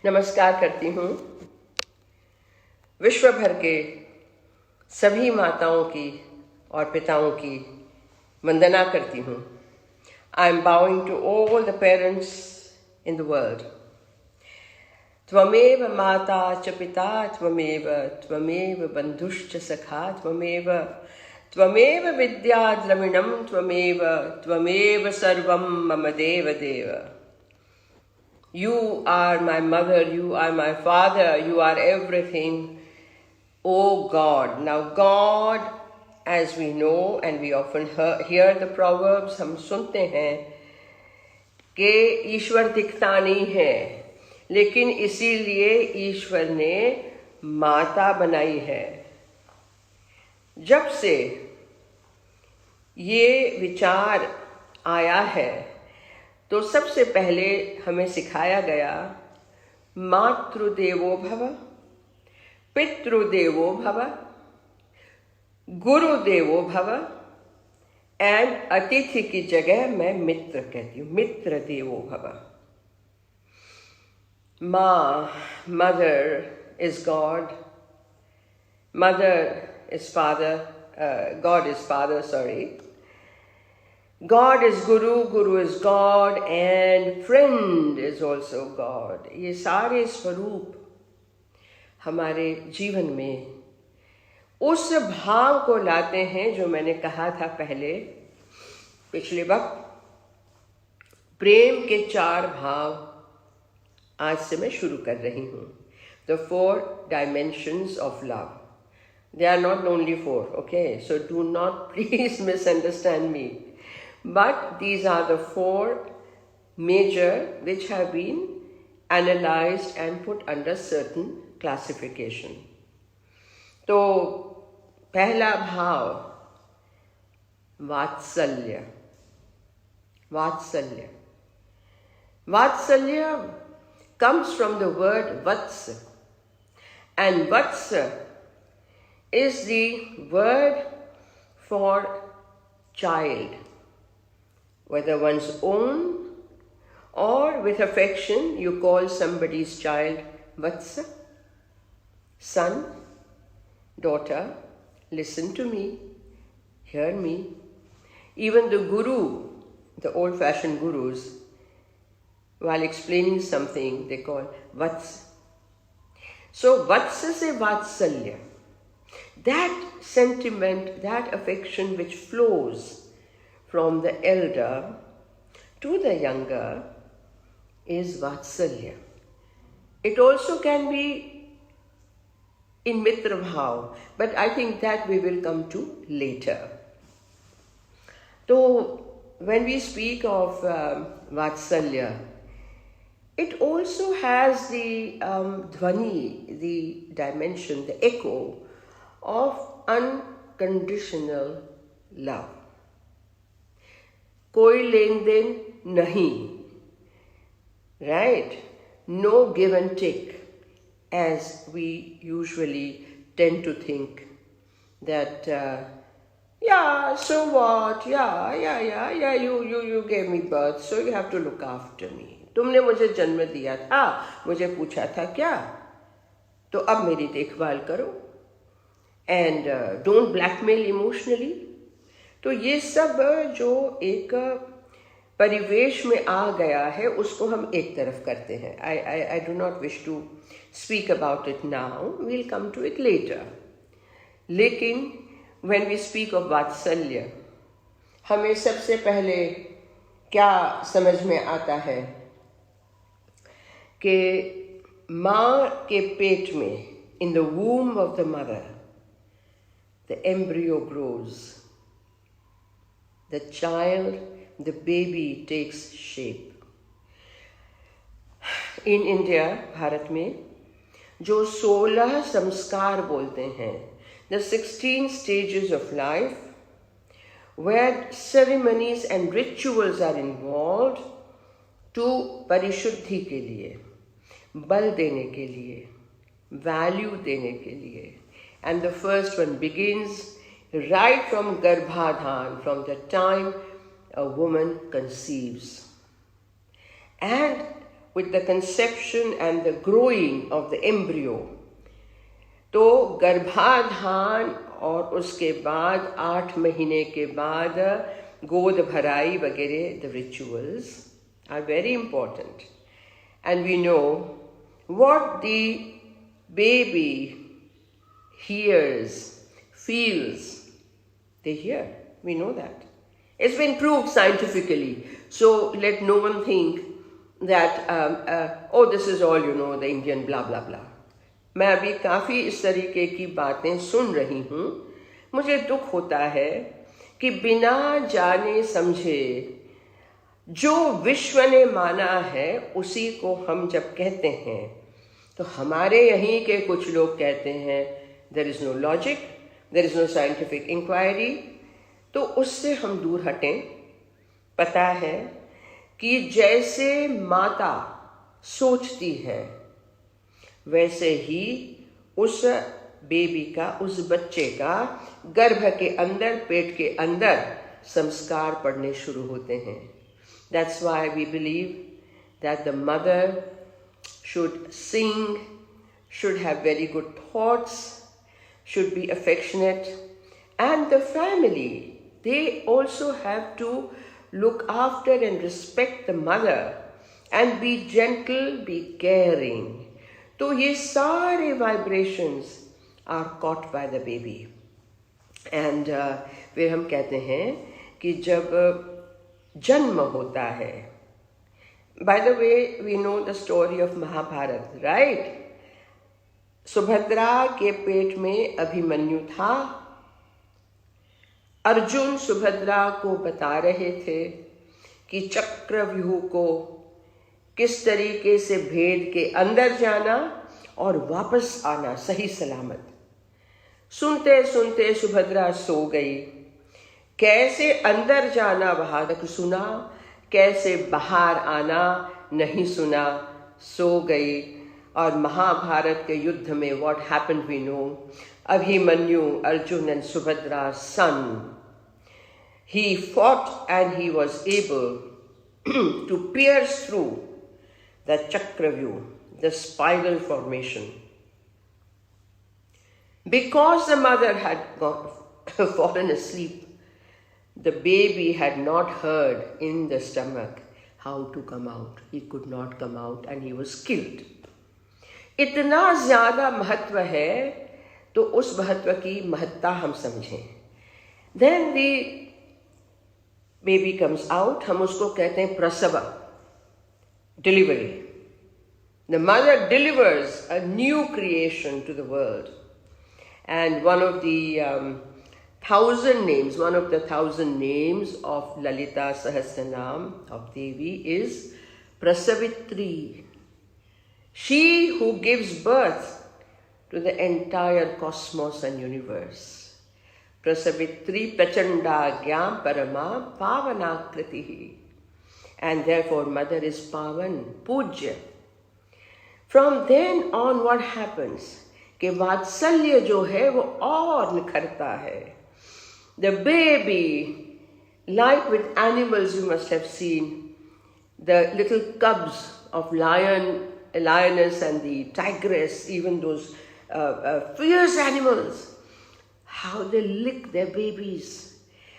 नमस्कार करती हूँ विश्व भर के सभी माताओं की और पिताओं की वंदना करती हूँ. I am bowing to all the parents in the world. त्वमेव माता च पिता त्वमेव बन्धुश्च सखा त्वमेव विद्या द्रविणं त्वमेव सर्वं मम देव देव. You are my mother, you are my father, you are everything, O God. Now God, as we know and we often hear the proverbs, हम सुनते हैं कि ईश्वर दिखता नहीं है, लेकिन इसीलिए ईश्वर ने माता बनाई है. जब से ये विचार आया है तो सबसे पहले हमें सिखाया गया मातृदेवो भव, पितृदेवो भव, गुरुदेवो भव एंड अतिथि की जगह मैं मित्र कहती हूँ, मित्र देवो भव. माँ, mother is God, mother is father, God is father, sorry. God is Guru, Guru is God, and friend is also God. ये सारे स्वरूप हमारे जीवन में उस भाव को लाते हैं जो मैंने कहा था पिछले वक्त. प्रेम के 4 भाव आज से मैं शुरू कर रही हूँ. The 4 dimensions of love. They are not only 4, okay? So do not please misunderstand me. But these are the 4 major which have been analyzed and put under certain classification. तो पहला भाव वात्सल्य. वात्सल्य. वात्सल्य comes from the word vatsa, and vatsa is the word for child, whether one's own or with affection you call somebody's child vatsa. Son, daughter, listen to me, hear me. Even the guru, the old-fashioned gurus, while explaining something, they call Vatsa. So Vatsa se Vatsalya. That sentiment, that affection which flows from the elder to the younger is Vatsalya. It also can be in Mitra Bhav, but I think that we will come to later. So when we speak of Vatsalya, it also has the dhvani, the dimension, the echo of unconditional love. कोई लेन then नहीं, right? No give and take, as we usually tend to think that yeah, so what? Yeah, you gave me birth, so you have to look after me. तुमने मुझे जन्म दिया था, मुझे पूछा था क्या, तो अब मेरी देखभाल करो. And don't blackmail emotionally. तो ये सब जो एक परिवेश में आ गया है उसको हम एक तरफ करते हैं. I do not wish to speak about it now, we'll come to it later. लेकिन व्हेन वी स्पीक ऑफ वात्सल्य, हमें सबसे पहले क्या समझ में आता है कि माँ के पेट में, in the womb of the mother, the embryo grows. The child, the baby takes shape. In India, Bharat में, जो 16 संस्कार बोलते हैं, the 16 stages of life, where ceremonies and rituals are involved to परिशुद्धि के लिए, बल देने के लिए, value देने के लिए. And the first one begins right from Garbhadhan, from the time a woman conceives. And with the conception and the growing of the embryo. तो गर्भाधान और उसके बाद 8 महीने के बाद गोद भराई वगैरह, the rituals are very important. And we know what the baby hears, feels, they hear. We know that. It's been proved scientifically. So let no one think that, oh, this is all, the Indian blah, blah, blah. मैं अभी काफ़ी इस तरीके की बातें सुन रही हूँ. मुझे दुख होता है कि बिना जाने समझे जो विश्व ने माना है उसी को हम जब कहते हैं, तो हमारे यहीं के कुछ लोग कहते हैं there is no logic, there is no scientific inquiry. तो उससे हम दूर हटें. पता है कि जैसे माता सोचती है वैसे ही उस बेबी का, उस बच्चे का गर्भ के अंदर, पेट के अंदर संस्कार पड़ने शुरू होते हैं. That's why we believe that the mother should sing, should have very good thoughts, should be affectionate, and the family, they also have to look after and respect the mother and be gentle, be caring. तो ये सारे vibrations are caught by the baby. And फिर हम कहते हैं कि जब जन्म होता है, by the way, we know the story of Mahabharata, right? Subhadra के पेट में अभिमन्यु था. अर्जुन सुभद्रा को बता रहे थे कि चक्रव्यूह को किस तरीके से भेद के अंदर जाना और वापस आना सही सलामत. सुनते सुनते सुभद्रा सो गई. कैसे अंदर जाना वहां तक सुना, कैसे बाहर आना नहीं सुना. सो गई. और महाभारत के युद्ध में what happened we know. Abhimanyu, Arjun and Subhadra's son, he fought and he was able to pierce through the Chakravyuh, the spiral formation. Because the mother had fallen asleep, the baby had not heard in the stomach how to come out. He could not come out and he was killed. इतना ज़्यादा महत्व है तो उस महत्व की महत्ता हम समझें. Then the baby comes out, हम उसको कहते हैं प्रसव, delivery. The mother delivers a new creation to the world. And one of the 1,000 names, one of the 1,000 names of Lalita Sahasranam of Devi is Prasavitri. She who gives birth to the entire cosmos and universe. Prasavitri Prachanda Gyam Parama Pavanakritihi. And therefore mother is Pavan, Pujya. From then on what happens? कि वात्सल्य जो है वो और निखरता है. The baby, like with animals you must have seen, the little cubs of lioness and the tigress, even those fierce animals, how they lick their babies.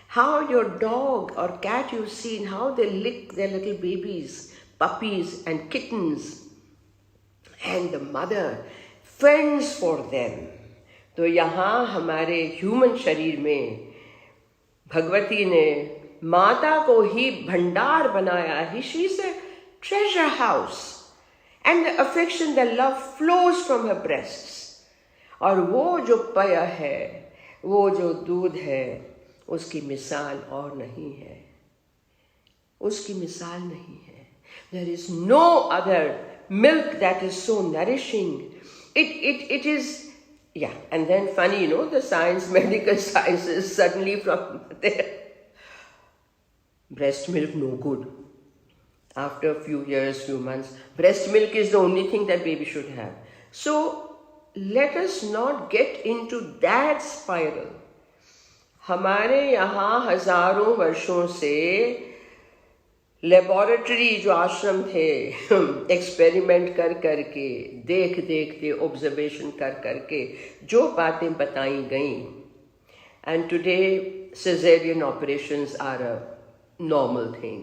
How your dog or cat you've seen, how they lick their little babies, puppies and kittens. And the mother fends for them. तो यहाँ हमारे human शरीर में भगवती ने माता को ही भंडार बनाया है. She is a treasure house. And the affection, the love flows from her breasts. और वो जो पय है, वो जो दूध है, उसकी मिसाल और नहीं है. उसकी मिसाल नहीं है. There is no other milk that is so nourishing. It is, yeah. And then funny, the science, medical sciences suddenly from there. Breast milk no good. After a few years, few months, breast milk is the only thing that baby should have. So let us not get into that spiral. हमारे यहाँ हजारों वर्षों से laboratory जो आश्रम थे, experiment कर करके, देख देख के, ऑब्जर्वेशन कर करके जो बातें बताई गई, and today caesarean operations are a normal thing.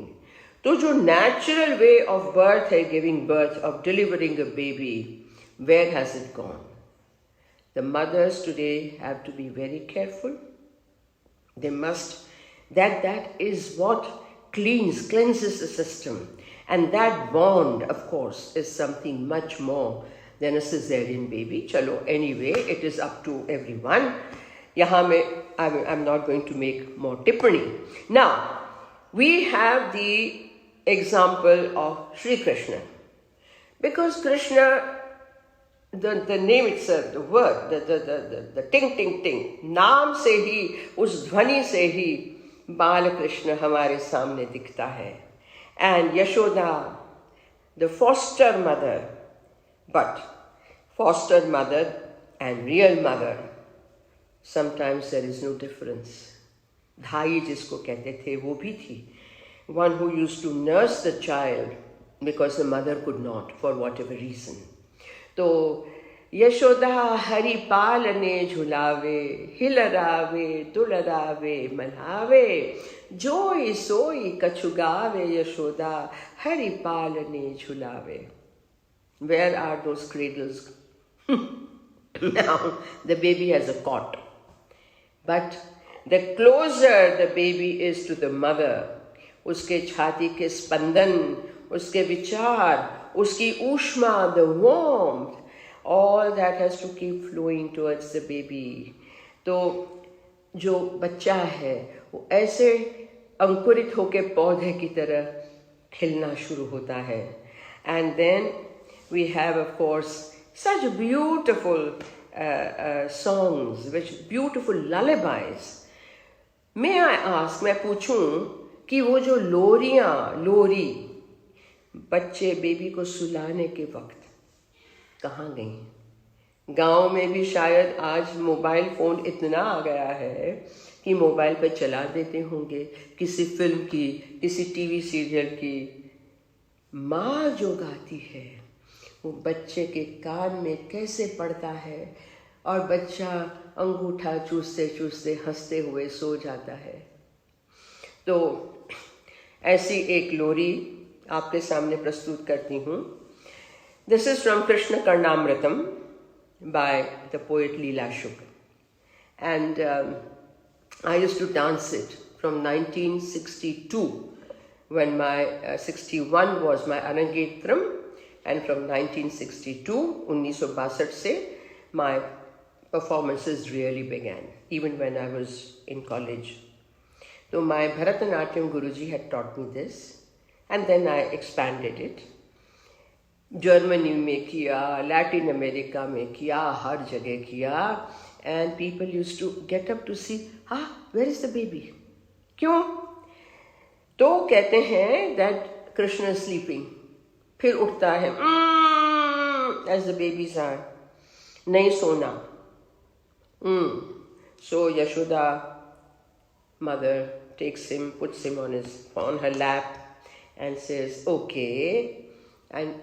तो जो नेचुरल वे ऑफ बर्थ है, giving birth, of delivering a baby, where has it gone? The mothers today have to be very careful. They must, that is what cleanses the system. And that bond, of course, is something much more than a cesarean baby. Chalo, anyway, it is up to everyone. Yahan I'm not going to make more tippani. Now, we have the example of Sri Krishna. Because Krishna, the name itself, the word, the ting ting ting, नाम से ही, उस ध्वनि से ही बाल कृष्ण हमारे सामने दिखता है. And Yashoda, the foster mother, but foster mother and real mother, sometimes there is no difference. धाई जिसको कहते थे वो भी थी. One who used to nurse the child because the mother could not, for whatever reason. तो यशोदा हरि पालने झुलावे, हिलरावे दुलरावे मनावे, जोई सोई कछुगावे, यशोदा हरि पालने झुलावे. Where are those cradles? Now the baby has a cot, but the closer the baby is to the mother, उसके छाती के स्पंदन, उसके विचार, उसकी ऊष्मा, the warmth, all that has to keep flowing towards the baby. तो जो बच्चा है वो ऐसे अंकुरित होके पौधे की तरह खिलना शुरू होता है. And then we have, of course, such beautiful songs, which beautiful lullabies. May I ask, मैं पूछूं कि वो जो लोरी बच्चे बेबी को सुलाने के वक्त कहाँ गई? गांव में भी शायद आज मोबाइल फ़ोन इतना आ गया है कि मोबाइल पर चला देते होंगे किसी फिल्म की, किसी टीवी सीरियल की. माँ जो गाती है वो बच्चे के कान में कैसे पड़ता है और बच्चा अंगूठा चूसते चूसते हंसते हुए सो जाता है. तो ऐसी एक लोरी आपके सामने प्रस्तुत करती हूँ. This is from Krishna Karnamritam by the poet Leela Shuk. And I used to dance it from 1962, when my 61 was my Arangetram, and from 1962, 1962 se, my performances really began, even when I was in college. So my Bharatanatyam Guruji had taught me this, and then I expanded it. Germany में किया, Latin America में किया, हर जगह किया, and people used to get up to see, where is the baby? क्यों? तो कहते हैं that Krishna is sleeping. फिर उठता है, as the babies are. नहीं सोना. So Yashoda, mother, takes him, puts him on her lap, and says, okay, I'll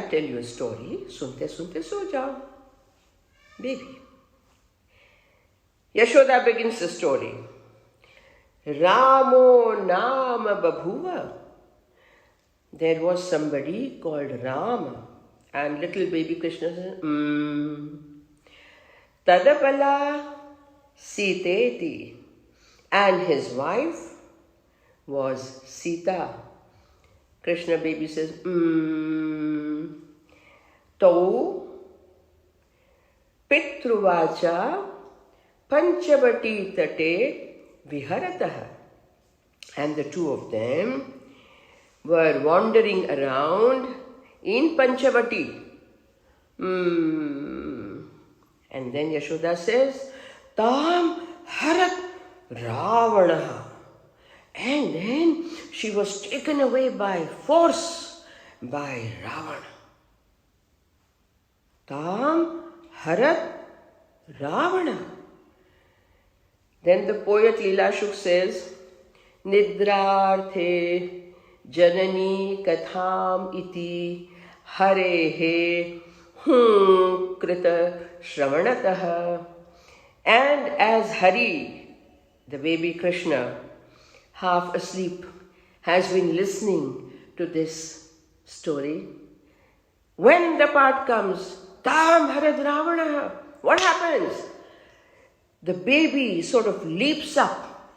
tell you a story. Sunte sunte so jao, baby. Yashoda begins the story. Ramo nama babhuva. There was somebody called Rama, and little baby Krishna says, Tadapala Siteti, and his wife was Sita. Krishna baby says, Tau Pitruvacha Panchavati Tate Viharataha. And the two of them were wandering around in Panchavati. And then Yashoda says, Tam Harat Ravana. And then she was taken away by force by Ravana. Tam Harat Ravana. Then the poet Leela Shuk says, निद्रार्थे जननी कथाम इति हरेः कृत श्रवणतः. And as Hari, the baby Krishna, half asleep, has been listening to this story, when the part comes, Tam Harad Ravana, what happens? The baby sort of leaps up,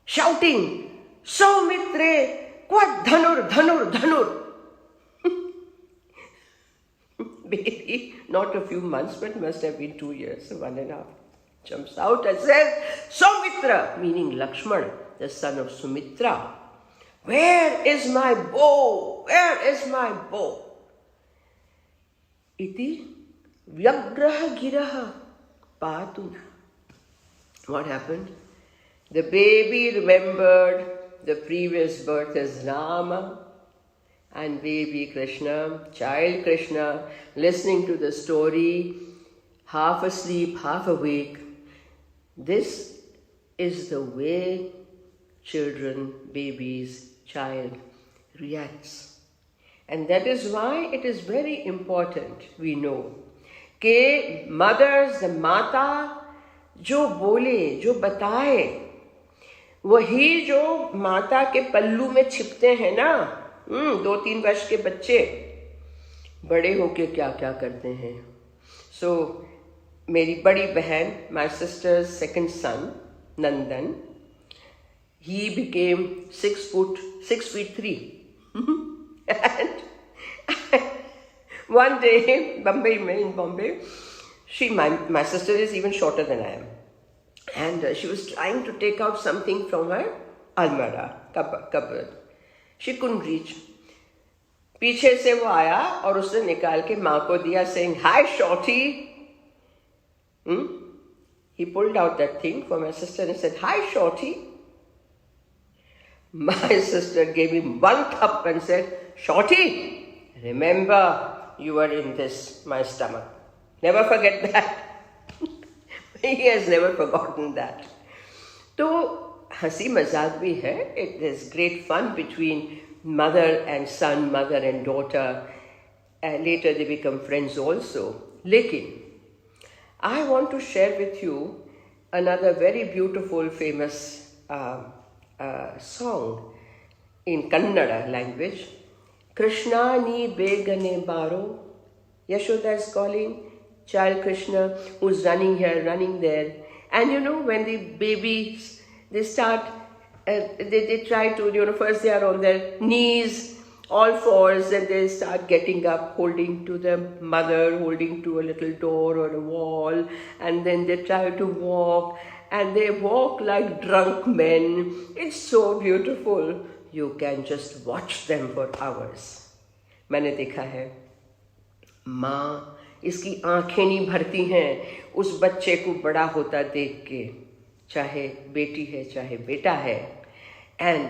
shouting, Saumitre, Quad Dhanur, Dhanur, Dhanur. Baby, not a few months, but must have been 2 years, 1.5, jumps out and says, Saumitra, meaning Lakshman, the son of Sumitra. Where is my bow? Where is my bow? Iti Vyagraha Giraha Patu. What happened? The baby remembered the previous birth as Rama, and baby Krishna, child Krishna, listening to the story, half asleep, half awake. This is the way children, babies, child reacts. And that is why it is very important, we know, कि mothers, the माता जो बोले, जो बताए, वही जो माता के पल्लू में छिपते हैं ना, 2-3 वर्ष के बच्चे बड़े होके क्या क्या करते हैं. So, मेरी बड़ी बहन, my sister's second son, Nandan, he became 6 feet 3. And one day, in Bombay, my sister is even shorter than I am. And she was trying to take out something from her almara, cupboard. She couldn't reach. पीछे से वो आया और उसने निकाल के माँ को दिया, saying, "Hi, shorty." He pulled out that thing for my sister and said, "Hi, shorty." My sister gave him one thup and said, "Shorty, remember you were in this, my stomach. Never forget that." He has never forgotten that. तो हंसी मजाक भी है. It is great fun between mother and son, mother and daughter. Later they become friends also. लेकिन I want to share with you another very beautiful, famous song in Kannada language. Krishna ni begane baro. Yashoda is calling child Krishna who's running here, running there. And you know, when the babies, they start, they try to, first they are on their knees, all fours, and they start getting up, holding to the mother, holding to a little door or a wall, and then they try to walk, and they walk like drunk men. It's so beautiful. You can just watch them for hours. मैंने देखा है, माँ इसकी आंखें नहीं भरती हैं उस बच्चे को बड़ा होता देख के, चाहे बेटी है चाहे बेटा है. And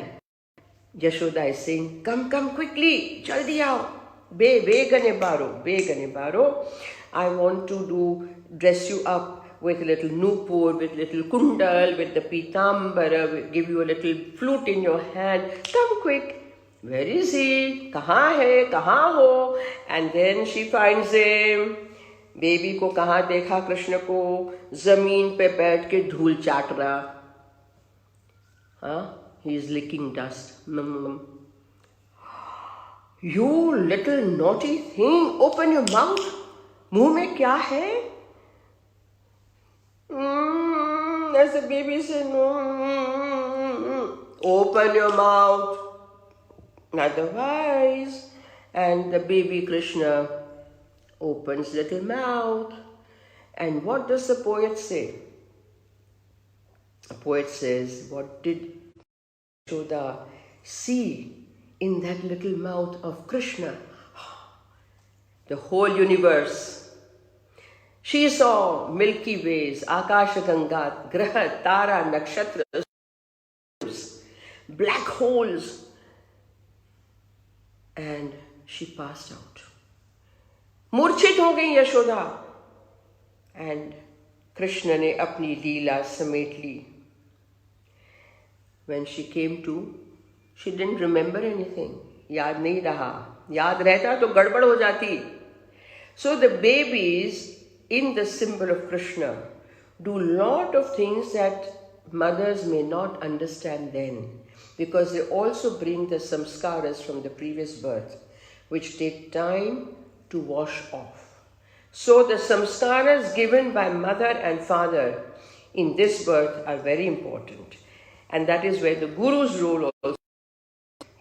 Yashoda is saying, come quickly, jaldi aao, begane baro. I want to dress you up with a little nupur, with little kundal, with the pitambara, give you a little flute in your hand. Come quick. Where is he? Kahan hai? Kahan ho? And then she finds him. Baby को कहाँ देखा कृष्ण को? जमीन पे बैठ के धूल चाट रहा. हाँ, he is licking dust. You little naughty thing, open your mouth. मुंह में क्या है? As the baby said, no. Open your mouth. Otherwise, and the baby Krishna opens little mouth. And what does the poet say? The poet says, what did Yashoda see in that little mouth of Krishna? The whole universe. She saw Milky Ways, Akasha Ganga, Graha, Tara, Nakshatra, black holes. And she passed out. मूर्छित हो गई Yashoda. And Krishna ने अपनी लीला समेट ली. when she came to, she didn't remember anything. याद नहीं रहा. याद रहता तो गड़बड़ हो जाती. So the babies in the symbol of Krishna do lot of things that mothers may not understand then, because they also bring the samskaras from the previous birth, which take time to wash off. So the samskaras given by mother and father in this birth are very important. And that is where the guru's role also,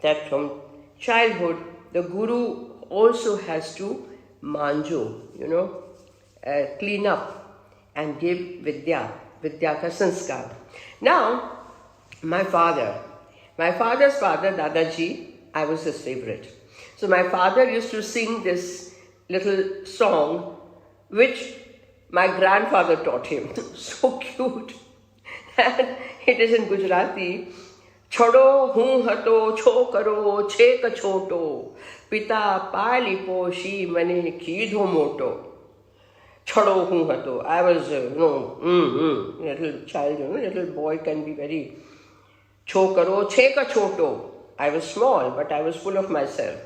that from childhood, the guru also has to manjo, clean up and give vidya ka sanskar. Now, my father's father, Dadaji, I was his favorite. So my father used to sing this little song, which my grandfather taught him. So cute. And it is in Gujarati. Chado hun hato chokaro chek choto pita pali poshi mane kidho moto. Chado hun hato. I was little child, little boy can be very chokaro cheka choto. I was small, but I was full of myself.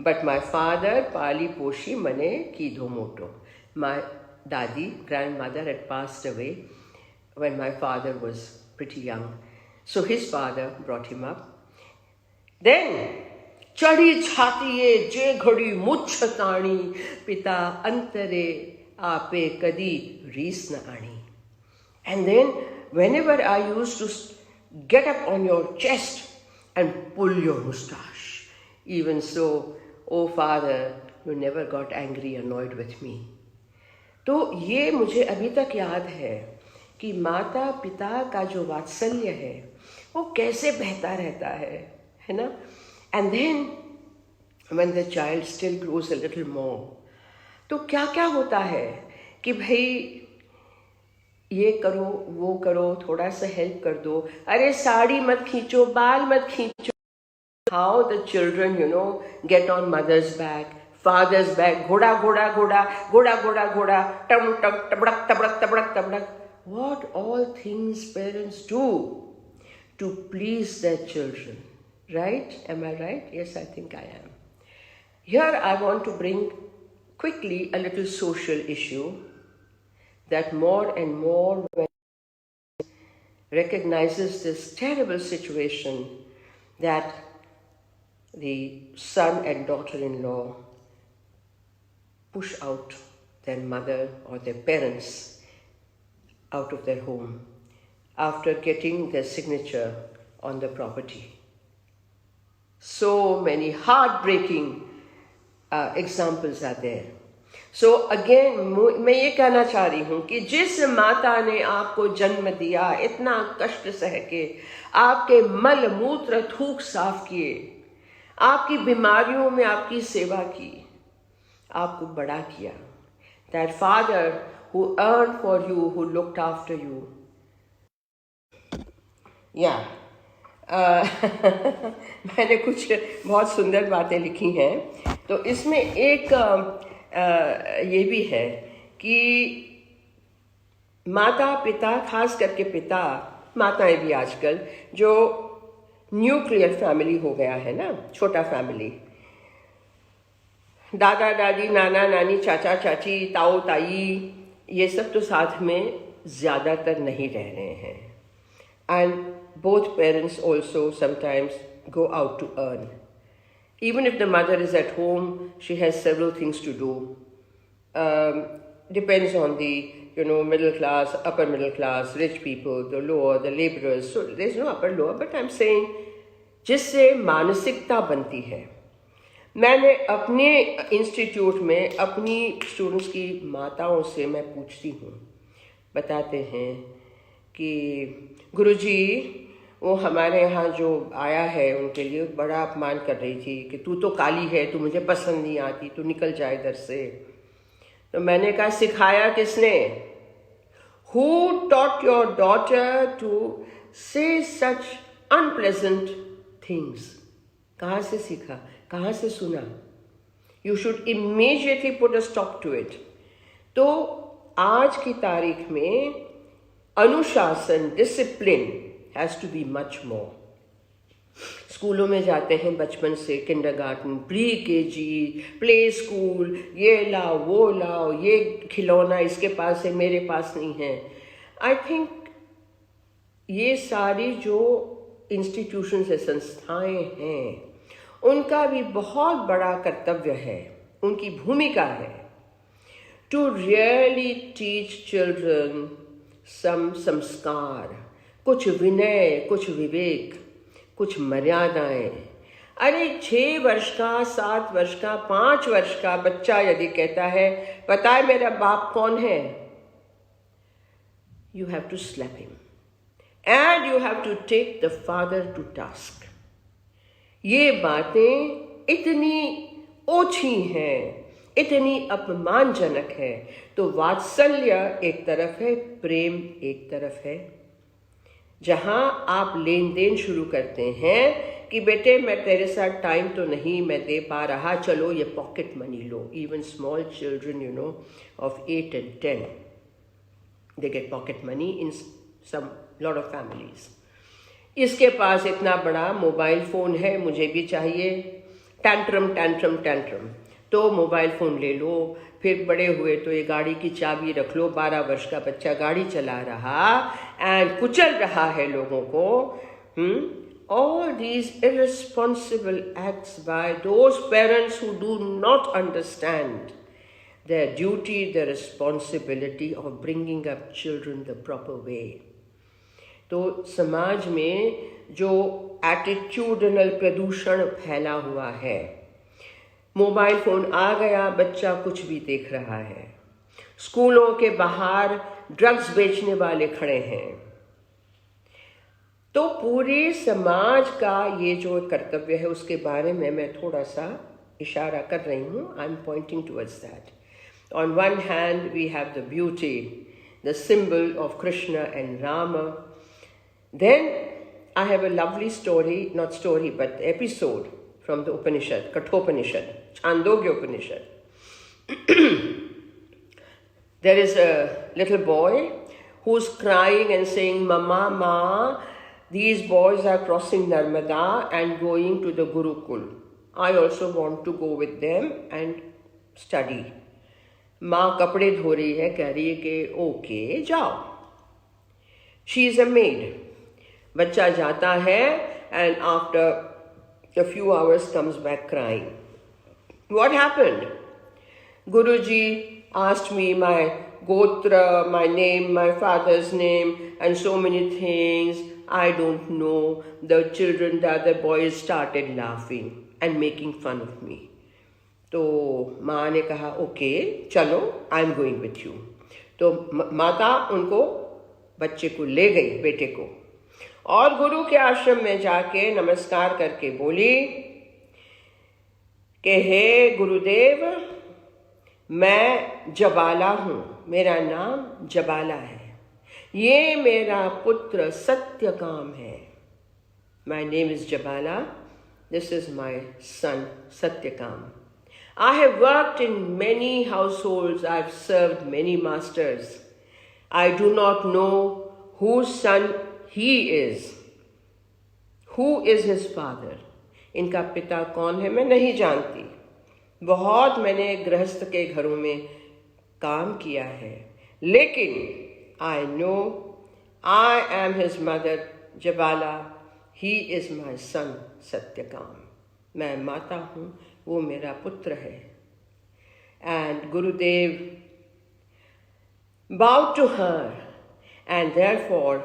But my father, Pali Poshi Mane Kidho Moto. My dadi, grandmother, had passed away when my father was pretty young. So his father brought him up. Then, Chadi chhatiye je ghadi muchhatani pita antare ape kadi rees na ani. And then, whenever I used to get up on your chest and pull your moustache, even so, oh father, you never got angry, annoyed with me. तो ये मुझे अभी तक याद है कि माता पिता का जो वात्सल्य है वो कैसे बहता रहता है ना. And then when the child still grows a little more, तो क्या क्या होता है कि भाई ये करो वो करो, थोड़ा सा हेल्प कर दो, अरे साड़ी मत खींचो, बाल मत खींचो. How the children, get on mother's back, father's back, ghoda, ghoda, ghoda, ghoda, ghoda, ghoda, tam, tam, tabrak, tabrak, tabrak, tabrak. What all things parents do to please their children, right? Am I right? Yes, I think I am. Here I want to bring quickly a little social issue that more and more recognizes this terrible situation that the son and daughter-in-law push out their mother or their parents out of their home after getting their signature on the property. So many heartbreaking examples are there. So again, मैं ये कहना चाह रही हूँ कि जिस माता ने आपको जन्म दिया, इतना कष्ट सह के आपके मल मूत्र थूक साफ किए, आपकी बीमारियों में आपकी सेवा की, आपको बड़ा किया, that father who earned for you, who looked after you. Yeah. मैंने कुछ बहुत सुंदर बातें लिखी हैं. तो इसमें एक ये भी है कि माता पिता, खास करके पिता, माताएं भी आजकल जो न्यूक्लियर फैमिली हो गया है ना, छोटा फैमिली, दादा दादी, नाना नानी, चाचा चाची, ताऊ ताई, ये सब तो साथ में ज़्यादातर नहीं रह रहे हैं. And both parents also sometimes go out to earn. Even if the mother is at home, she has several things to do. Depends on the, middle class, upper middle class, rich people, the lower, the laborers. So there's no upper lower, but I'm saying, जिससे मानसिकता बनती है. मैंने अपने institute में अपनी students की माताओं से मैं पूछती हूँ, बताते हैं कि गुरुजी, वो हमारे यहाँ जो आया है उनके लिए बड़ा अपमान कर रही थी कि तू तो काली है, तू मुझे पसंद नहीं आती, तू निकल जाए इधर से. तो मैंने कहा, सिखाया किसने? Who taught your daughter to say such unpleasant things? कहाँ से सीखा, कहाँ से सुना? You should immediately put a stop to it. तो आज की तारीख में अनुशासन, discipline has to be much more. स्कूलों में जाते हैं बचपन से, kindergarten, pre KG, play school, ये लाओ वो लाओ, ये खिलौना इसके पास है मेरे पास नहीं है. आई थिंक ये सारी जो इंस्टीट्यूशंस है, संस्थाएं हैं, उनका भी बहुत बड़ा कर्तव्य है, उनकी भूमिका है टू रियली टीच चिल्ड्रन सम संस्कार, कुछ विनय, कुछ विवेक, कुछ मर्यादाएं. अरे 6 वर्ष का, 7 वर्ष का, 5 वर्ष का बच्चा यदि कहता है पता है मेरा बाप कौन है, you have to slap him and you have to take the father to task. ये बातें इतनी ओछी हैं, इतनी अपमानजनक है. तो वात्सल्य एक तरफ है, प्रेम एक तरफ है, जहां आप लेन देन शुरू करते हैं कि बेटे मैं तेरे साथ टाइम तो नहीं मैं दे पा रहा, चलो ये पॉकेट मनी लो. Even small children you know of 8 and 10 they get pocket money in some lot of families. इसके पास इतना बड़ा मोबाइल फ़ोन है, मुझे भी चाहिए. टैंट्रम टैंट्रम टैंट्रम, तो मोबाइल फ़ोन ले लो. फिर बड़े हुए तो ये गाड़ी की चाबी रख लो. 12 वर्ष का बच्चा गाड़ी चला रहा एंड कुचल रहा है लोगों को. All these irresponsible acts by those parents who do not understand their duty, their responsibility of bringing up children the proper way. तो समाज में जो एटीट्यूडनल प्रदूषण फैला हुआ है, मोबाइल फ़ोन आ गया, बच्चा कुछ भी देख रहा है. स्कूलों के बाहर ड्रग्स बेचने वाले खड़े हैं. तो पूरे समाज का ये जो कर्तव्य है उसके बारे में मैं थोड़ा सा इशारा कर रही हूँ. I am pointing towards that. On one hand we have the beauty, the symbol of Krishna and Ram. Then I have a lovely story, not story, but episode from the Upanishad, Kathopanishad, Chandogya Upanishad. There is a little boy who's crying and saying, Mama, Ma, these boys are crossing Narmada and going to the Gurukul. I also want to go with them and study. माँ कपड़े धो रही है, कह रही है कि okay जाओ. She is a maid. बच्चा जाता है and after a few hours comes back crying. What happened? Guruji asked me my gotra, my name, my father's name and so many things. I don't know. The children, the other boys started laughing and making fun of me. तो माँ ने कहा okay चलो, I am going with you. तो माता उनको बच्चे को ले गई, बेटे को, और गुरु के आश्रम में जाके नमस्कार करके बोली कि हे गुरुदेव, मैं जबाला हूँ, मेरा नाम जबाला है, ये मेरा पुत्र सत्यकाम है. My name is Jabala, this is my son Satyakam. I have worked in many households, I have served many masters. I do not know whose son he is. Who is his father? इनका पिता कौन है मैं नहीं जानती. बहुत मैंने गृहस्थ के घरों में काम किया है, लेकिन I know I am his mother Jabala. He is my son Satyakam. मैं माता हूँ, वो मेरा पुत्र है. And Gurudev bowed to her and therefore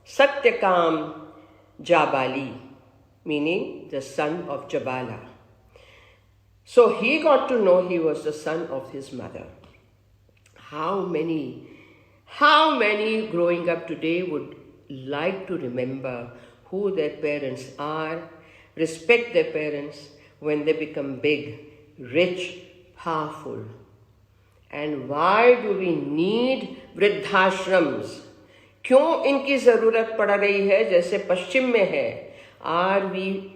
Satyakam Jabali, meaning the son of Jabala. So he got to know he was the son of his mother. How many growing up today would like to remember who their parents are, respect their parents when they become big, rich, powerful. And why do we need वृद्धाश्रम्स? क्यों इनकी ज़रूरत पड़ रही है जैसे पश्चिम में है? Are we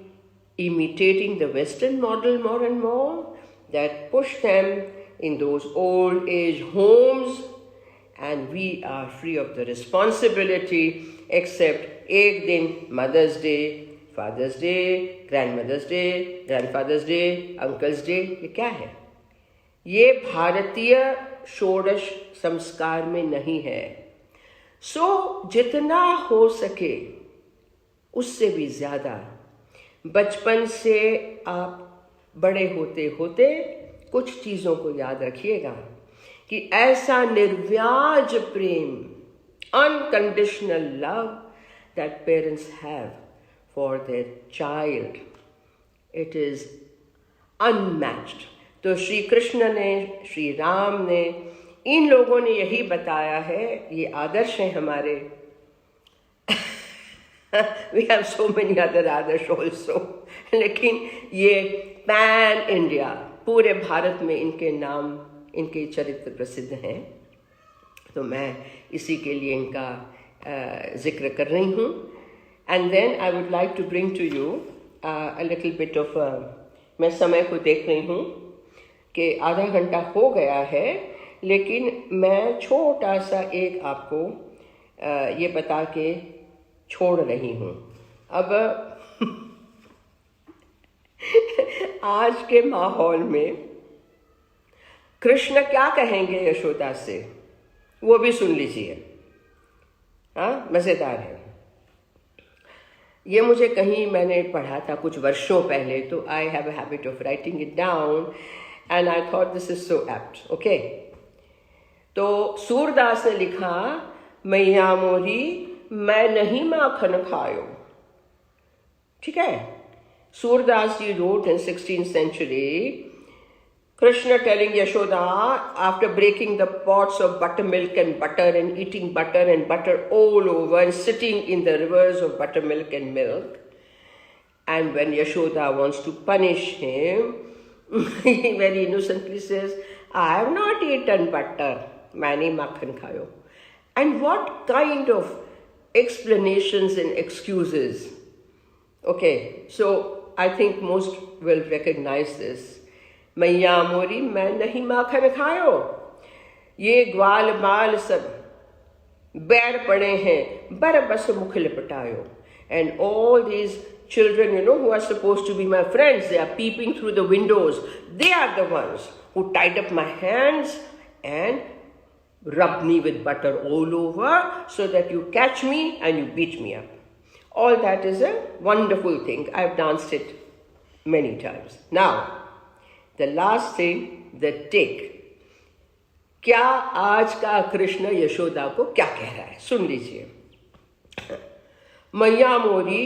imitating the Western model more and more that push them in those old age homes, and we are free of the responsibility except एक दिन Mother's Day, Father's Day, Grandmother's Day, Grandfather's Day, Uncle's Day, ये क्या है? ये भारतीय षोडश संस्कार में नहीं है। सो जितना हो सके उससे भी ज़्यादा बचपन से आप बड़े होते होते कुछ चीज़ों को याद रखिएगा कि ऐसा निर्व्याज प्रेम, unconditional love that parents have for their child, it is unmatched. तो श्री कृष्ण ने, श्री राम ने, इन लोगों ने यही बताया है, ये आदर्श हैं हमारे। We have so many other Adarsh also, लेकिन ये पैन इंडिया, पूरे भारत में इनके नाम, इनके चरित्र प्रसिद्ध हैं। तो मैं इसी के लिए इनका जिक्र कर रही हूँ। And then I would like to bring to you a little bit of, मैं समय को देख रही हूँ कि आधा घंटा हो गया है, लेकिन मैं छोटा सा एक आपको ये बता के छोड़ रही हूँ। अब आज के माहौल में कृष्ण क्या कहेंगे यशोदा से, वो भी सुन लीजिए। हाँ, मज़ेदार है। ये मुझे कहीं मैंने पढ़ा था कुछ वर्षों पहले, तो I have a habit of writing it down and I thought this is so apt. Okay, तो सूरदास ने लिखा, मैया मोरी मैं नहीं माखन खायो। ठीक है, सूरदास जी wrote in 16th century, Krishna telling Yashoda after breaking the pots of buttermilk and butter and eating butter and butter all over and sitting in the rivers of buttermilk and milk, and when Yashoda wants to punish him, he very innocently says, I have not eaten butter, maine makhan khayo. And what kind of explanations and excuses. Okay, so I think most will recognize this. मैया मोरी मैं नहीं माखन खायो, ये ग्वाल बाल सब बैर पड़े हैं, बरबस मुख लिपटायो. And all these children, you know, who are supposed to be my friends, they are peeping through the windows. They are the ones who tied up my hands and rub me with butter all over so that you catch me and you beat me up. All that is a wonderful thing. I've danced it many times. Now, the last thing, the tick. क्या आज का कृष्ण यशोदा को क्या कह रहा है, सुन लीजिए। मैया मोरी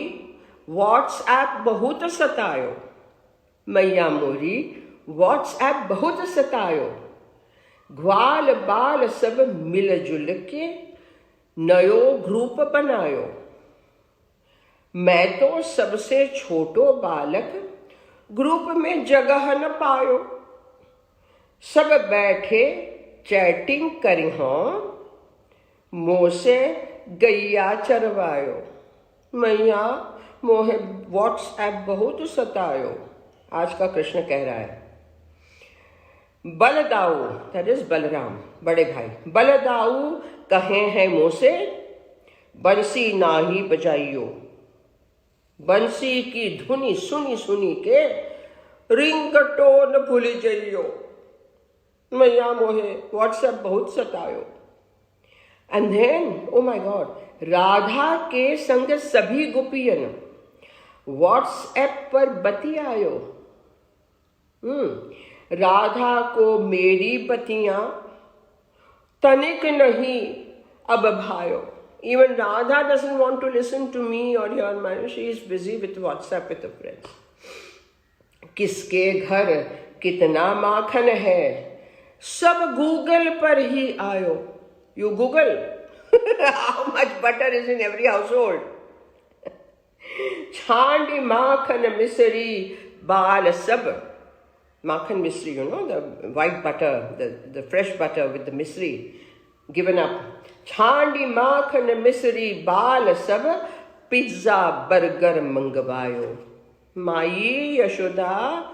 व्हाट्सएप बहुत सतायो, मैया मोरी व्हाट्सएप बहुत सतायो, ग्वाल बाल सब मिलजुल के नयो ग्रुप बनायो, मैं तो सबसे छोटो बालक ग्रुप में जगह न पायो, सब बैठे चैटिंग करी हों, मोह से गैया चरवायो, मैया मोहे व्हाट्सएप बहुत सतायो। आज का कृष्ण कह रहा है। बलदाऊ, दैट इज बलराम, बड़े भाई, बलदाऊ कहे हैं मुँह से, बंसी नाही बजाइयो, बंसी की धुनी सुनी सुनी के रिंगटोन भूल जाइयो, मैया मोहे व्हाट्सएप बहुत सतायो। And then, oh my God, Radha के संग सभी गोपियन व्हाट्सएप पर बतियायो। राधा को मेरी बतियां तनिक नहीं अब भायो। Even Radha doesn't want to listen to me or hear my, she is busy with WhatsApp with her friends. किसके घर कितना माखन है, सब गूगल पर ही आयो। You Google how much butter is in every household. छांडी माखन मिश्री बाल सब, makhan misri, you know, the white butter, the fresh butter with the misri given up. Chandi makhan misri baal sab pizza burger mangvayo. Mai Yashoda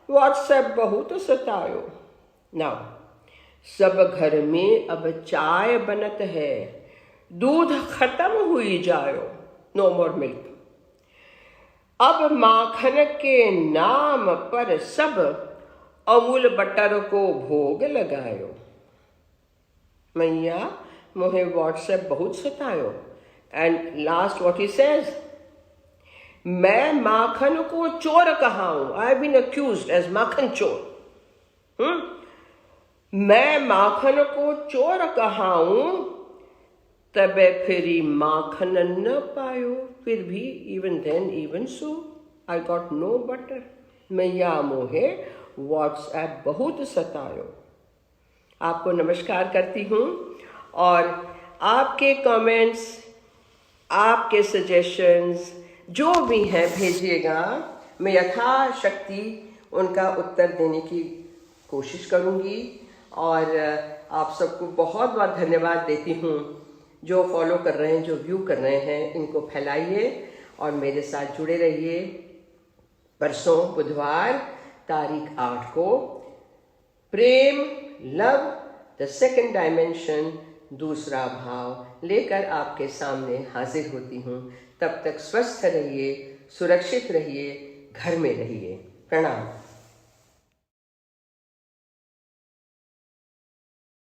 WhatsApp bahut satayo. Now, सब घर में अब चाय बनत है, दूध खत्म हुई जायो. No more milk. अब माखन के नाम पर सब अमूल बटर को भोग लगायो। मैया मोहे व्हाट्सएप बहुत सतायो। And last what he says, मैं माखन को चोर कहा हूं। I have been accused as makhan chor. मैं माखन को चोर कहा हूं, तबे फिरी माखन न पायो। फिर भी even then even so I got no butter. मैया मोहे व्हाट्सएप बहुत सतायो। आपको नमस्कार करती हूँ और आपके कमेंट्स, आपके सजेशंस जो भी हैं भेजिएगा। मैं यथाशक्ति उनका उत्तर देने की कोशिश करूँगी और आप सबको बहुत बहुत धन्यवाद देती हूँ। जो फॉलो कर रहे हैं, जो व्यू कर रहे हैं, इनको फैलाइए और मेरे साथ जुड़े रहिए। परसों बुधवार तारीख 8 को प्रेम, लव द सेकंड डायमेंशन, दूसरा भाव लेकर आपके सामने हाजिर होती हूँ। तब तक स्वस्थ रहिए, सुरक्षित रहिए, घर में रहिए। प्रणाम।